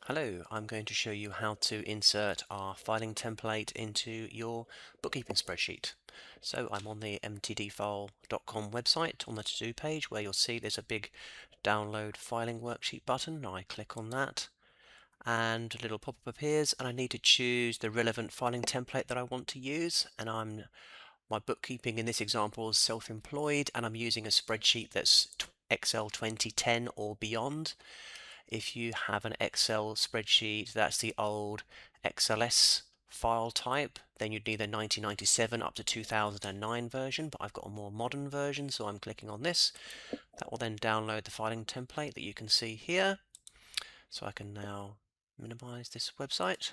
Hello, I'm going to show you how to insert our filing template into your bookkeeping spreadsheet. So I'm on the mtdfile.com website on the to-do page where you'll see there's a big download filing worksheet button. I click on that and a little pop-up appears and I need to choose the relevant filing template that I want to use, and my bookkeeping in this example is self-employed and I'm using a spreadsheet that's Excel 2010 or beyond. If you have an Excel spreadsheet that's the old XLS file type, then you'd need the 1997 up to 2009 version, but I've got a more modern version, so I'm clicking on this. That will then download the filing template that you can see here. So I can now minimize this website,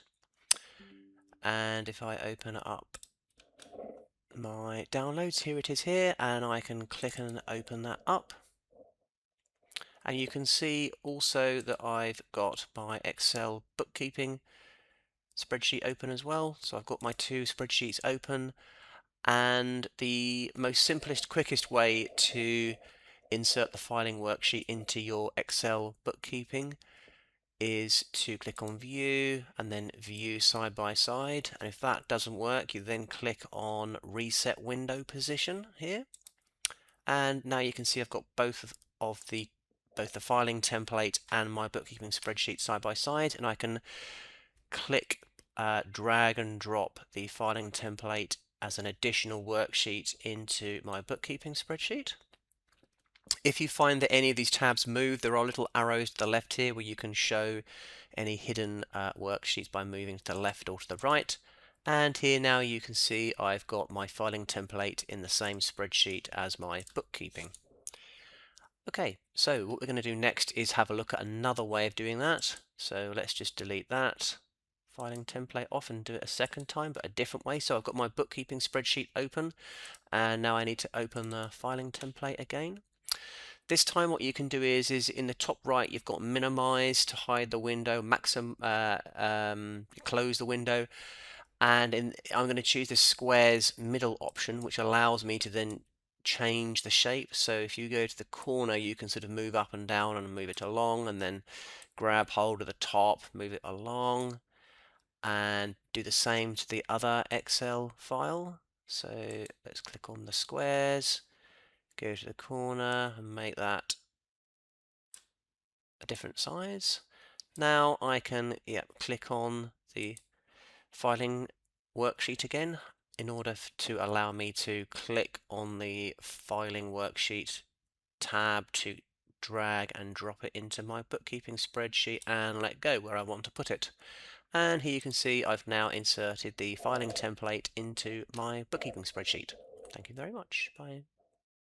and if I open up my downloads, here it is here, and I can click and open that up. And you can see also that I've got my Excel bookkeeping spreadsheet open as well. So I've got my two spreadsheets open, and the most simplest, quickest way to insert the filing worksheet into your Excel bookkeeping is to click on View and then View Side by Side. And if that doesn't work, you then click on Reset Window Position here. And now you can see I've got both the filing template and my bookkeeping spreadsheet side by side, and I can click drag and drop the filing template as an additional worksheet into my bookkeeping spreadsheet. If you find that any of these tabs move, there are little arrows to the left here where you can show any hidden worksheets by moving to the left or to the right. And here now you can see I've got my filing template in the same spreadsheet as my bookkeeping. Okay, so what we're going to do next is have a look at another way of doing that. So let's just delete that filing template off and do it a second time, but a different way. So I've got my bookkeeping spreadsheet open, and now I need to open the filing template again. This time what you can do is in the top right you've got minimize to hide the window, close the window, and I'm going to choose the squares middle option, which allows me to then change the shape. So if you go to the corner, you can sort of move up and down and move it along, and then grab hold of the top, move it along, and do the same to the other Excel file. So let's click on the squares, go to the corner and make that a different size. Now I can click on the filing worksheet again in order to allow me to click on the filing worksheet tab to drag and drop it into my bookkeeping spreadsheet and let go where I want to put it. And here you can see I've now inserted the filing template into my bookkeeping spreadsheet. Thank you very much. Bye.